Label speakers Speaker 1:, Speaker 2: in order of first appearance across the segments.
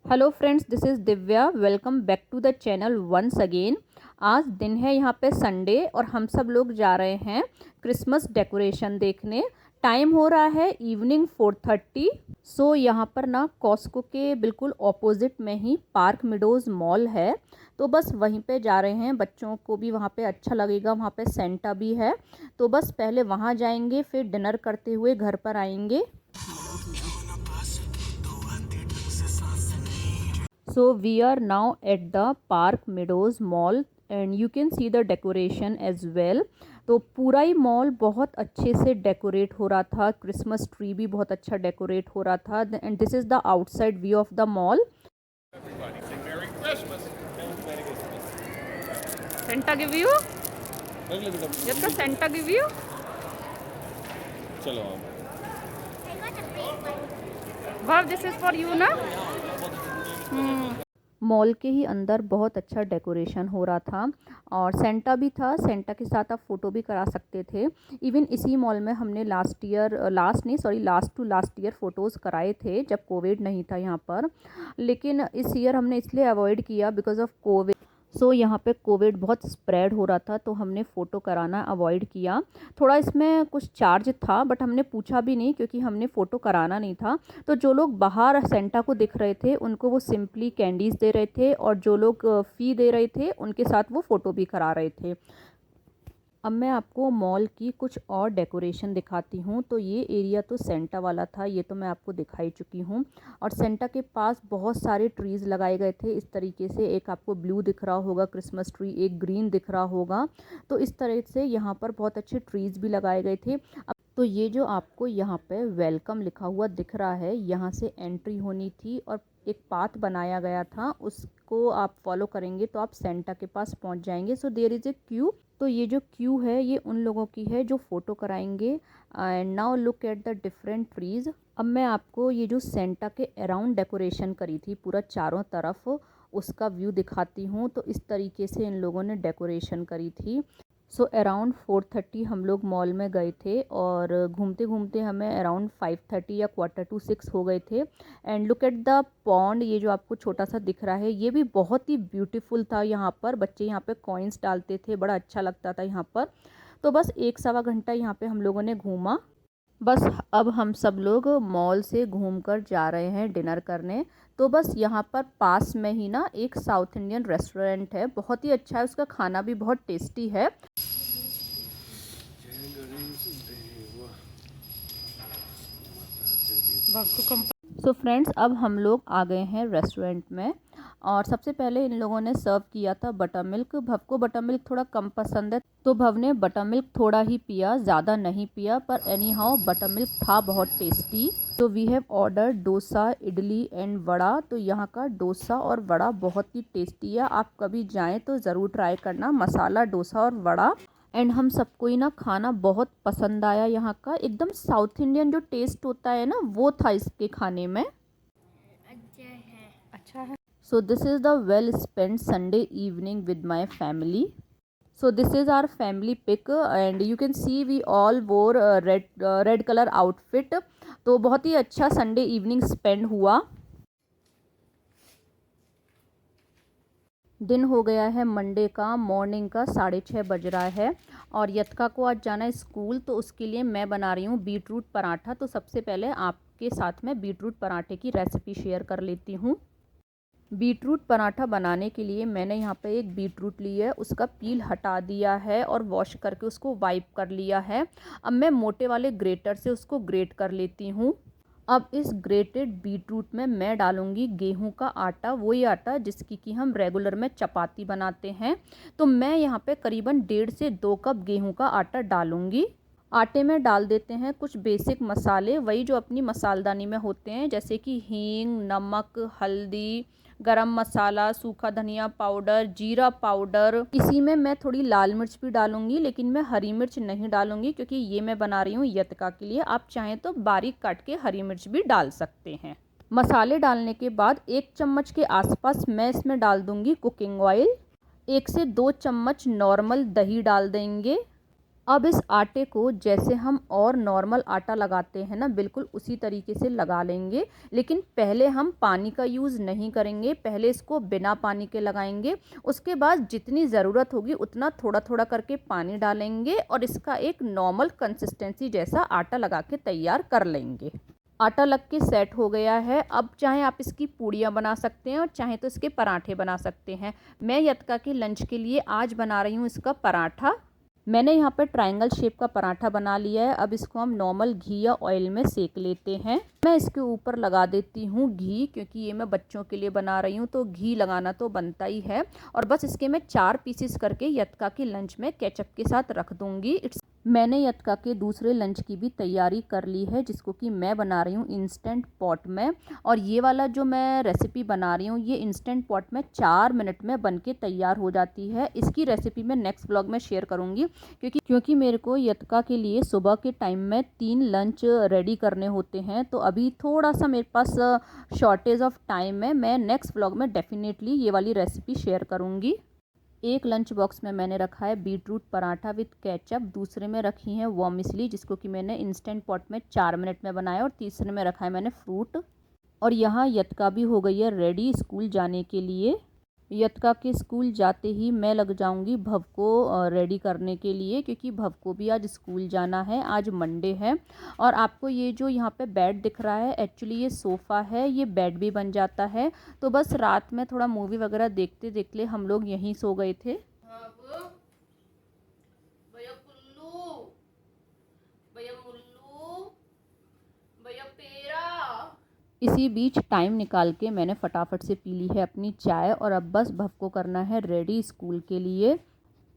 Speaker 1: Hello friends, this is Divya. Welcome back to the channel once again. आज दिन है यहाँ पे संडे और हम सब लोग जा रहे हैं क्रिसमस डेकोरेशन देखने। टाइम हो रहा है इवनिंग 4:30। सो यहाँ पर ना कॉस्को के बिल्कुल ऑपोजिट में ही पार्क मेडोज़ मॉल है, तो बस वहीं पे जा रहे हैं। बच्चों को भी वहाँ पे अच्छा लगेगा, वहाँ पे सेंटा भी है, तो बस पहले वहाँ जाएंगे, फिर डिनर करते हुए घर पर आएंगे। So we are now at the Park Meadows Mall and you can see the decoration as well। तो पूरा ही मॉल बहुत अच्छे से डेकोरेट हो रहा था, क्रिसमस ट्री भी बहुत अच्छा डेकोरेट हो रहा था। And this is the outside view of the mall. Santa give you यत्का सेंटा गिव यू।
Speaker 2: चलो
Speaker 1: वाह, दिस इज फॉर यू ना। मॉल के ही अंदर बहुत अच्छा डेकोरेशन हो रहा था और सेंटा भी था। सेंटा के साथ आप फ़ोटो भी करा सकते थे। इवन इसी मॉल में हमने last two last year photos कराए थे जब कोविड नहीं था यहाँ पर। लेकिन इस ईयर हमने इसलिए अवॉइड किया बिकॉज़ ऑफ कोविड। सो यहाँ पे कोविड बहुत स्प्रेड हो रहा था, तो हमने फ़ोटो कराना अवॉइड किया। थोड़ा इसमें कुछ चार्ज था बट हमने पूछा भी नहीं क्योंकि हमने फ़ोटो कराना नहीं था। तो जो लोग बाहर सेंटा को दिख रहे थे उनको वो सिंपली कैंडीज़ दे रहे थे और जो लोग फ़ी दे रहे थे उनके साथ वो फ़ोटो भी करा रहे थे। अब मैं आपको मॉल की कुछ और डेकोरेशन दिखाती हूँ। तो ये एरिया तो सेंटा वाला था, ये तो मैं आपको दिखाई चुकी हूँ। और सेंटा के पास बहुत सारे ट्रीज़ लगाए गए थे इस तरीके से। एक आपको ब्लू दिख रहा होगा क्रिसमस ट्री, एक ग्रीन दिख रहा होगा। तो इस तरह से यहाँ पर बहुत अच्छे ट्रीज़ भी लगाए गए थे। अब तो ये जो आपको यहाँ पे वेलकम लिखा हुआ दिख रहा है, यहाँ से एंट्री होनी थी और एक पाथ बनाया गया था, उसको आप फॉलो करेंगे तो आप सेंटा के पास पहुँच जाएंगे। So there is a queue. तो ये जो क्यू है ये उन लोगों की है जो फ़ोटो कराएंगे। And now look at the different trees. अब मैं आपको ये जो सेंटा के अराउंड डेकोरेशन करी थी पूरा चारों तरफ, उसका व्यू दिखाती हूँ। तो इस तरीके से इन लोगों ने डेकोरेशन करी थी। सो अराउंड 4:30 हम लोग मॉल में गए थे और घूमते घूमते हमें अराउंड 5:30 या 5:45 हो गए थे। And look at the pond, ये जो आपको छोटा सा दिख रहा है ये भी बहुत ही ब्यूटीफुल था। यहाँ पर बच्चे यहाँ पे कॉइन्स डालते थे, बड़ा अच्छा लगता था यहाँ पर। तो बस 1 सवा घंटा यहाँ पे हम लोगों ने घूमा। बस अब हम सब लोग मॉल से घूमकर जा रहे हैं डिनर करने। तो बस यहाँ पर पास में ही ना एक साउथ इंडियन रेस्टोरेंट है, बहुत ही अच्छा है, उसका खाना भी बहुत टेस्टी है। सो फ्रेंड्स, अब हम लोग आ गए हैं रेस्टोरेंट में और सबसे पहले इन लोगों ने सर्व किया था बटर मिल्क। भव को बटर मिल्क थोड़ा कम पसंद है, तो भव ने बटर मिल्क थोड़ा ही पिया, ज़्यादा नहीं पिया, पर एनी हाउ बटर मिल्क था बहुत टेस्टी। तो we have order dosa, idli and vada. तो यहाँ का डोसा और वड़ा बहुत ही टेस्टी है, आप कभी जाएँ तो ज़रूर ट्राई करना, मसाला डोसा और वड़ा। एंड हम सबको ही ना खाना बहुत पसंद आया। यहाँ का एकदम साउथ इंडियन जो टेस्ट होता है ना वो था इसके खाने में। अच्छा है। So this is the well spend Sunday evening with my family. So this is our family pic and you can see we all wore red colour outfit. तो बहुत ही अच्छा संडे इवनिंग स्पेंड हुआ। दिन हो गया है मंडे का, morning का 6:30 बज रहा है और यतका को आज जाना है स्कूल। तो उसके लिए मैं बना रही हूँ बीटरूट पराठा। तो सबसे पहले आपके साथ में बीटरूट पराठे की रेसिपी शेयर कर लेती हूँ। बीटरूट पराठा बनाने के लिए मैंने यहाँ पे एक बीटरूट ली है, उसका पील हटा दिया है और वॉश करके उसको वाइप कर लिया है। अब मैं मोटे वाले ग्रेटर से उसको ग्रेट कर लेती हूँ। अब इस ग्रेटेड बीटरूट में मैं डालूंगी गेहूं का आटा, वही आटा जिसकी कि हम रेगुलर में चपाती बनाते हैं। तो मैं यहाँ पे करीबन 1.5 से 2 कप गेहूं का आटा डालूंगी। आटे में डाल देते हैं कुछ बेसिक मसाले, वही जो अपनी मसालदानी में होते हैं, जैसे कि हींग, नमक, हल्दी, गरम मसाला, सूखा धनिया पाउडर, जीरा पाउडर। इसी में मैं थोड़ी लाल मिर्च भी डालूंगी, लेकिन मैं हरी मिर्च नहीं डालूंगी क्योंकि ये मैं बना रही हूँ यतका के लिए। आप चाहें तो बारीक काट के हरी मिर्च भी डाल सकते हैं। मसाले डालने के बाद 1 चम्मच के आसपास मैं इसमें डाल दूंगी कुकिंग ऑयल। 1 से 2 चम्मच नॉर्मल दही डाल देंगे। अब इस आटे को जैसे हम और नॉर्मल आटा लगाते हैं ना, बिल्कुल उसी तरीके से लगा लेंगे। लेकिन पहले हम पानी का यूज़ नहीं करेंगे, पहले इसको बिना पानी के लगाएंगे। उसके बाद जितनी ज़रूरत होगी उतना थोड़ा थोड़ा करके पानी डालेंगे और इसका एक नॉर्मल कंसिस्टेंसी जैसा आटा लगा के तैयार कर लेंगे। आटा लग के सेट हो गया है। अब चाहे आप इसकी पूड़ियाँ बना सकते हैं और चाहे तो इसके पराठे बना सकते हैं। मैं यतका के लंच के लिए आज बना रही हूँ इसका पराठा। मैंने यहाँ पर ट्रायंगल शेप का पराठा बना लिया है। अब इसको हम नॉर्मल घी या ऑयल में सेक लेते हैं। मैं इसके ऊपर लगा देती हूँ घी, क्योंकि ये मैं बच्चों के लिए बना रही हूँ तो घी लगाना तो बनता ही है। और बस इसके मैं 4 पीसेस करके यतका के लंच में केचप के साथ रख दूँगी। मैंने यतका के दूसरे लंच की भी तैयारी कर ली है, जिसको कि मैं बना रही हूँ इंस्टेंट पॉट में। और ये वाला जो मैं रेसिपी बना रही हूँ ये इंस्टेंट पॉट में 4 मिनट में बन के तैयार हो जाती है। इसकी रेसिपी मैं नेक्स्ट ब्लॉग में शेयर करूँगी, क्योंकि मेरे को यतका के लिए सुबह के टाइम में 3 लंच रेडी करने होते हैं। तो अभी थोड़ा सा मेरे पास शॉर्टेज ऑफ टाइम है। मैं नेक्स्ट ब्लॉग में डेफिनेटली ये वाली रेसिपी शेयर करूँगी। एक लंच बॉक्स में मैंने रखा है बीटरूट पराठा विद केचप, दूसरे में रखी है वर्मिसली जिसको कि मैंने इंस्टेंट पॉट में 4 मिनट में बनाया, और तीसरे में रखा है मैंने फ्रूट। और यहाँ यतका भी हो गई है रेडी स्कूल जाने के लिए। यतका के स्कूल जाते ही मैं लग जाऊंगी भव को रेडी करने के लिए, क्योंकि भव को भी आज स्कूल जाना है। आज मंडे है। और आपको ये जो यहाँ पे बेड दिख रहा है, एक्चुअली ये सोफ़ा है, ये बेड भी बन जाता है। तो बस रात में थोड़ा मूवी वगैरह देखते देखते हम लोग यहीं सो गए थे। भैया कुल्लू, भैया मुल्लू, भैया पेरा। इसी बीच टाइम निकाल के मैंने फटाफट से पी ली है अपनी चाय, और अब बस भव को करना है रेडी स्कूल के लिए।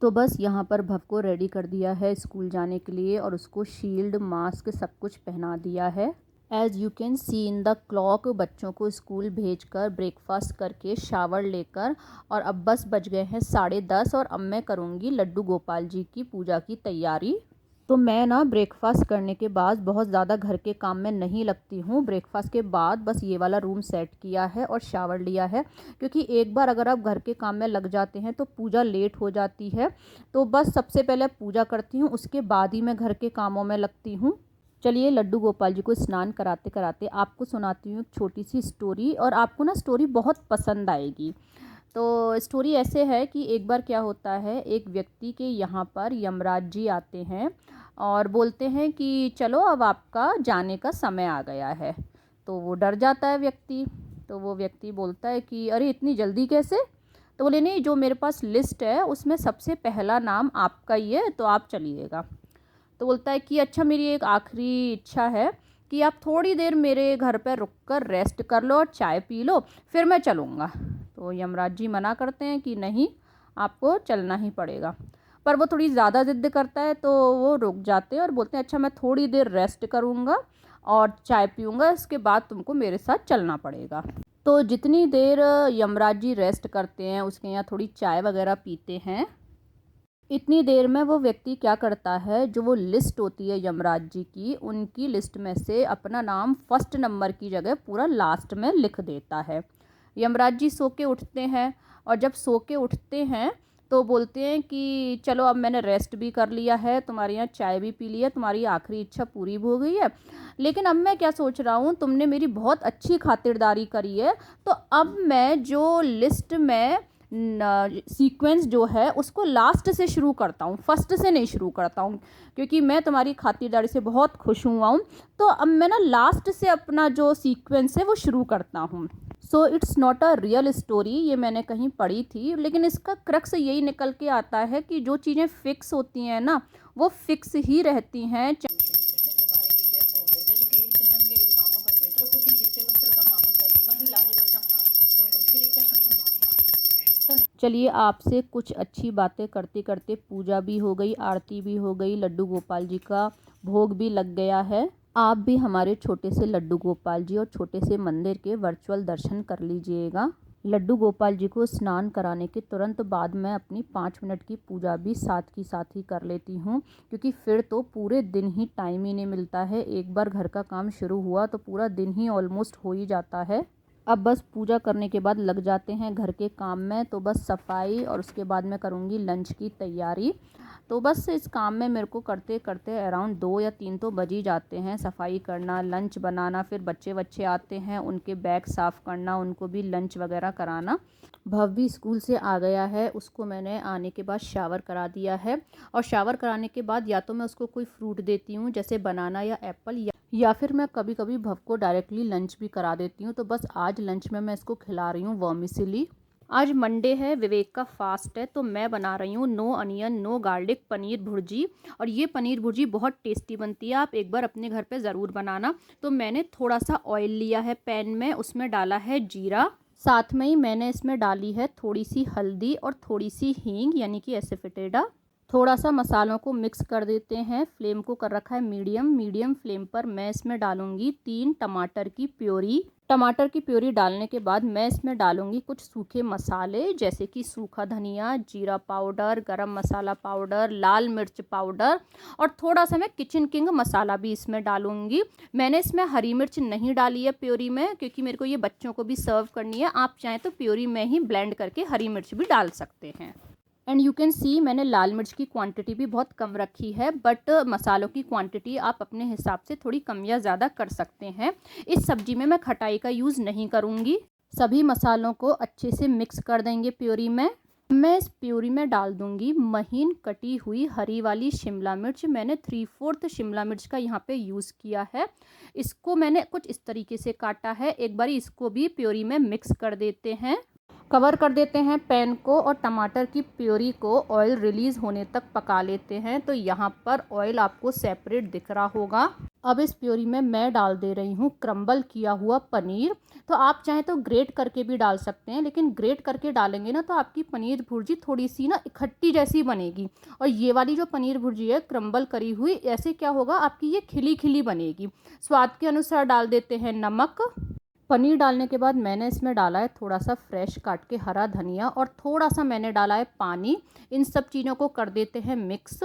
Speaker 1: तो बस यहाँ पर भव को रेडी कर दिया है स्कूल जाने के लिए, और उसको शील्ड मास्क सब कुछ पहना दिया है। As you can C in the clock, बच्चों को स्कूल भेजकर ब्रेकफास्ट करके शावर लेकर, और अब बस बज गए हैं 10:30, और अब मैं करूँगी लड्डू गोपाल जी की पूजा की तैयारी। तो मैं ना ब्रेकफास्ट करने के बाद बहुत ज़्यादा घर के काम में नहीं लगती हूँ। ब्रेकफास्ट के बाद बस ये वाला रूम सेट किया है और शावर लिया है, क्योंकि एक बार अगर आप घर के काम में लग जाते हैं तो पूजा लेट हो जाती है। तो बस सबसे पहले पूजा करती हूँ, उसके बाद ही मैं घर के कामों में लगती हूँ। चलिए लड्डू गोपाल जी को स्नान कराते कराते आपको सुनाती हूँ एक छोटी सी स्टोरी, और आपको ना स्टोरी बहुत पसंद आएगी। तो स्टोरी ऐसे है कि एक बार क्या होता है, एक व्यक्ति के यहाँ पर यमराज जी आते हैं और बोलते हैं कि चलो अब आपका जाने का समय आ गया है। तो वो डर जाता है व्यक्ति। तो वो व्यक्ति बोलता है कि अरे इतनी जल्दी कैसे? तो बोले नहीं, जो मेरे पास लिस्ट है उसमें सबसे पहला नाम आपका ही है, तो आप चलिएगा। तो बोलता है कि अच्छा, मेरी एक आखिरी इच्छा है कि आप थोड़ी देर मेरे घर पर रुक कर रेस्ट कर लो और चाय पी लो, फिर मैं चलूँगा। तो यमराज जी मना करते हैं कि नहीं, आपको चलना ही पड़ेगा। पर वो थोड़ी ज़्यादा ज़िद करता है तो वो रुक जाते हैं और बोलते हैं अच्छा, मैं थोड़ी देर रेस्ट करूँगा और चाय पीऊँगा, इसके बाद तुमको मेरे साथ चलना पड़ेगा। तो जितनी देर यमराज जी रेस्ट करते हैं, उसके यहाँ थोड़ी चाय वगैरह पीते हैं, इतनी देर में वो व्यक्ति क्या करता है, जो वो लिस्ट होती है यमराज जी की, उनकी लिस्ट में से अपना नाम फर्स्ट नंबर की जगह पूरा लास्ट में लिख देता है। यमराज जी सो के उठते हैं, और जब सो के उठते हैं तो बोलते हैं कि चलो अब मैंने रेस्ट भी कर लिया है, तुम्हारे यहाँ चाय भी पी ली है, तुम्हारी आखिरी इच्छा पूरी हो गई है, लेकिन अब मैं क्या सोच रहा हूँ, तुमने मेरी बहुत अच्छी खातिरदारी करी है, तो अब मैं जो लिस्ट में सीक्वेंस जो है उसको लास्ट से शुरू करता हूँ, फर्स्ट से नहीं शुरू करता हूँ, क्योंकि मैं तुम्हारी खातिरदारी से बहुत खुश हुआ हूँ। तो अब मैं ना लास्ट से अपना जो सीक्वेंस है वो शुरू करता हूँ। So it's not a real story, ये मैंने कहीं पढ़ी थी, लेकिन इसका क्रक्स यही निकल के आता है कि जो चीज़ें फिक्स होती हैं ना, वो फिक्स ही रहती हैं। चलिए आपसे कुछ अच्छी बातें करते करते पूजा भी हो गई, आरती भी हो गई, लड्डू गोपाल जी का भोग भी लग गया है। आप भी हमारे छोटे से लड्डू गोपाल जी और छोटे से मंदिर के वर्चुअल दर्शन कर लीजिएगा। लड्डू गोपाल जी को स्नान कराने के तुरंत बाद मैं अपनी 5 मिनट की पूजा भी साथ की साथ ही कर लेती हूँ, क्योंकि फिर तो पूरे दिन ही टाइम ही नहीं मिलता है। एक बार घर का काम शुरू हुआ तो पूरा दिन ही ऑलमोस्ट हो ही जाता है। अब बस पूजा करने के बाद लग जाते हैं घर के काम में। तो बस सफाई, और उसके बाद मैं करूँगी लंच की तैयारी। तो बस इस काम में मेरे को करते करते अराउंड 2 या 3 तो बज ही जाते हैं। सफाई करना, लंच बनाना, फिर बच्चे आते हैं उनके बैग साफ़ करना, उनको भी लंच वगैरह कराना। भव्य स्कूल से आ गया है, उसको मैंने आने के बाद शावर करा दिया है। और शावर कराने के बाद या तो मैं उसको कोई फ्रूट देती हूँ जैसे बनाना या एप्पल, या फिर मैं कभी कभी भव को डायरेक्टली लंच भी करा देती हूँ। तो बस आज लंच में मैं इसको खिला रही हूँ वर्मिसेली। आज मंडे है, विवेक का फास्ट है, तो मैं बना रही हूँ no onion no garlic paneer bhurji. और ये पनीर भुर्जी बहुत टेस्टी बनती है, आप एक बार अपने घर पे ज़रूर बनाना। तो मैंने थोड़ा सा ऑयल लिया है पैन में, उसमें डाला है जीरा, साथ में ही मैंने इसमें डाली है थोड़ी सी हल्दी और थोड़ी सी हींग यानी कि एसिफेटेडा। थोड़ा सा मसालों को मिक्स कर देते हैं। फ्लेम को कर रखा है मीडियम फ्लेम पर। मैं इसमें डालूंगी 3 टमाटर की प्योरी। टमाटर की प्योरी डालने के बाद मैं इसमें डालूंगी कुछ सूखे मसाले जैसे कि सूखा धनिया, जीरा पाउडर, गरम मसाला पाउडर, लाल मिर्च पाउडर, और थोड़ा सा मैं किचन किंग मसाला भी इसमें डालूंगी। मैंने इसमें हरी मिर्च नहीं डाली है प्योरी में, क्योंकि मेरे को ये बच्चों को भी सर्व करनी है। आप चाहें तो प्योरी में ही ब्लेंड करके हरी मिर्च भी डाल सकते हैं। एंड यू कैन सी मैंने लाल मिर्च की क्वांटिटी भी बहुत कम रखी है, बट मसालों की क्वांटिटी आप अपने हिसाब से थोड़ी कम या ज़्यादा कर सकते हैं। इस सब्जी में मैं खटाई का यूज़ नहीं करूँगी। सभी मसालों को अच्छे से मिक्स कर देंगे प्योरी में। मैं इस प्योरी में डाल दूँगी महीन कटी हुई हरी वाली शिमला मिर्च। मैंने 3/4 शिमला मिर्च का यहाँ पे यूज़ किया है। इसको मैंने कुछ इस तरीके से काटा है। एक बार इसको भी प्योरी में मिक्स कर देते हैं। कवर कर देते हैं पैन को और टमाटर की प्योरी को ऑयल रिलीज़ होने तक पका लेते हैं। तो यहाँ पर ऑयल आपको सेपरेट दिख रहा होगा। अब इस प्योरी में मैं डाल दे रही हूँ क्रम्बल किया हुआ पनीर। तो आप चाहें तो ग्रेट करके भी डाल सकते हैं, लेकिन ग्रेट करके डालेंगे ना तो आपकी पनीर भुर्जी थोड़ी सी ना इकट्ठी जैसी बनेगी। और ये वाली जो पनीर भुर्जी है क्रम्बल करी हुई, ऐसे क्या होगा आपकी ये खिली खिली बनेगी। स्वाद के अनुसार डाल देते हैं नमक। पनीर डालने के बाद मैंने इसमें डाला है थोड़ा सा फ्रेश काट के हरा धनिया और थोड़ा सा मैंने डाला है पानी। इन सब चीज़ों को कर देते हैं मिक्स।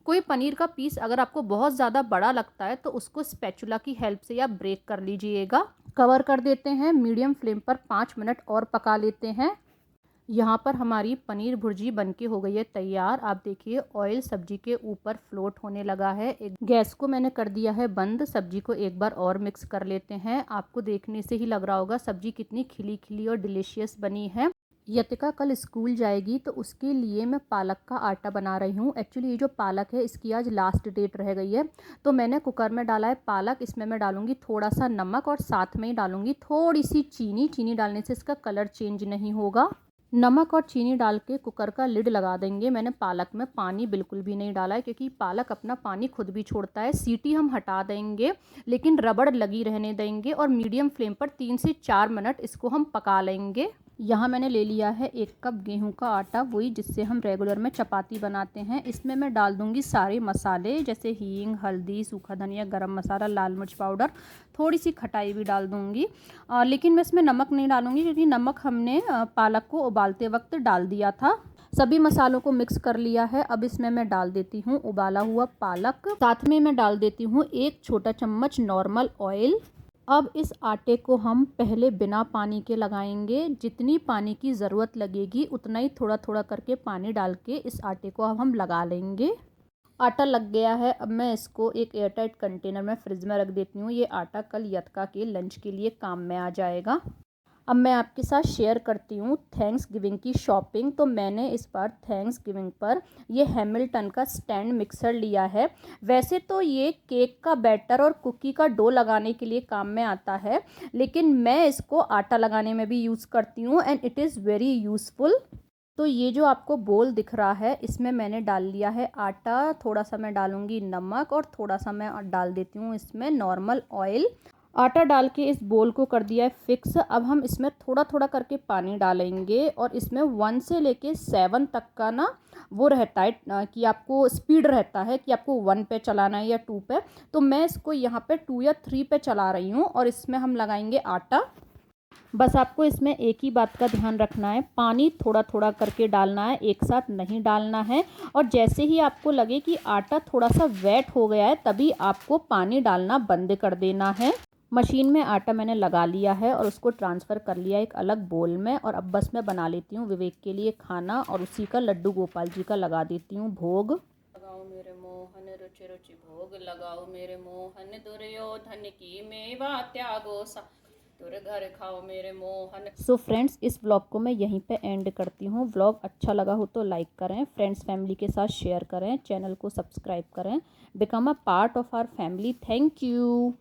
Speaker 1: कोई पनीर का पीस अगर आपको बहुत ज़्यादा बड़ा लगता है तो उसको स्पैचुला की हेल्प से या ब्रेक कर लीजिएगा। कवर कर देते हैं, मीडियम फ्लेम पर 5 मिनट और पका लेते हैं। यहाँ पर हमारी पनीर भुर्जी बनके हो गई है तैयार। आप देखिए ऑयल सब्जी के ऊपर फ्लोट होने लगा है। एक गैस को मैंने कर दिया है बंद। सब्जी को एक बार और मिक्स कर लेते हैं। आपको देखने से ही लग रहा होगा सब्जी कितनी खिली खिली और डिलीशियस बनी है। यतिका कल स्कूल जाएगी तो उसके लिए मैं पालक का आटा बना रही हूँ। एक्चुअली ये जो पालक है इसकी आज लास्ट डेट रह गई है। तो मैंने कुकर में डाला है पालक। इसमें मैं डालूंगी थोड़ा सा नमक और साथ में ही डालूंगी थोड़ी सी चीनी। चीनी डालने से इसका कलर चेंज नहीं होगा। नमक और चीनी डाल के कुकर का लिड लगा देंगे। मैंने पालक में पानी बिल्कुल भी नहीं डाला है, क्योंकि पालक अपना पानी खुद भी छोड़ता है। सीटी हम हटा देंगे लेकिन रबड़ लगी रहने देंगे और मीडियम फ्लेम पर 3 से 4 मिनट इसको हम पका लेंगे। यहाँ मैंने ले लिया है 1 कप गेहूं का आटा, वही जिससे हम रेगुलर में चपाती बनाते हैं। इसमें मैं डाल दूंगी सारे मसाले जैसे हींग, हल्दी, सूखा धनिया, गरम मसाला, लाल मिर्च पाउडर, थोड़ी सी खटाई भी डाल दूंगी। लेकिन मैं इसमें नमक नहीं डालूंगी, क्योंकि नमक हमने पालक को उबालते वक्त डाल दिया था। सभी मसालों को मिक्स कर लिया है। अब इसमें मैं डाल देती हूँ उबाला हुआ पालक। साथ में मैं डाल देती हूँ 1 छोटा चम्मच नॉर्मल ऑयल। अब इस आटे को हम पहले बिना पानी के लगाएंगे। जितनी पानी की ज़रूरत लगेगी उतना ही थोड़ा थोड़ा करके पानी डाल के इस आटे को अब हम लगा लेंगे। आटा लग गया है। अब मैं इसको एक एयरटाइट कंटेनर में फ्रिज में रख देती हूँ। ये आटा कल यतका के लंच के लिए काम में आ जाएगा। अब मैं आपके साथ शेयर करती हूँ थैंक्स गिविंग की शॉपिंग। तो मैंने इस बार थैंक्स गिविंग पर ये हैमिल्टन का स्टैंड मिक्सर लिया है। वैसे तो ये केक का बैटर और कुकी का डो लगाने के लिए काम में आता है, लेकिन मैं इसको आटा लगाने में भी यूज़ करती हूँ and it is very useful. तो ये जो आपको बोल दिख रहा है इसमें मैंने डाल लिया है आटा। थोड़ा सा मैं डालूंगी नमक और थोड़ा सा मैं डाल देती हूँ इसमें नॉर्मल ऑयल। आटा डाल के इस बोल को कर दिया है फिक्स। अब हम इसमें थोड़ा थोड़ा करके पानी डालेंगे और इसमें 1 से लेके 7 तक का ना वो रहता है कि आपको स्पीड रहता है कि आपको 1 पे चलाना है या 2 पे। तो मैं इसको यहाँ पे 2 या 3 पे चला रही हूँ और इसमें हम लगाएंगे आटा। बस आपको इसमें एक ही बात का ध्यान रखना है, पानी थोड़ा थोड़ा करके डालना है, एक साथ नहीं डालना है। और जैसे ही आपको लगे कि आटा थोड़ा सा वेट हो गया है तभी आपको पानी डालना बंद कर देना है। मशीन में आटा मैंने लगा लिया है और उसको ट्रांसफ़र कर लिया एक अलग बोल में। और अब बस मैं बना लेती हूँ विवेक के लिए खाना और उसी का लड्डू गोपाल जी का लगा देती हूँ भोग। लगाओ मेरे मोहन रुचि रुचि भोग लगाओ मेरे मोहन, दुर्योधन की मेवा त्यागो सा, तुर घर खाओ मेरे मोहन। सो फ्रेंड्स, इस व्लॉग को मैं यहीं पे एंड करती हूँ। व्लॉग अच्छा लगा हो तो लाइक करें, फ्रेंड्स फैमिली के साथ शेयर करें, चैनल को सब्सक्राइब करें, become a part of our family. Thank you.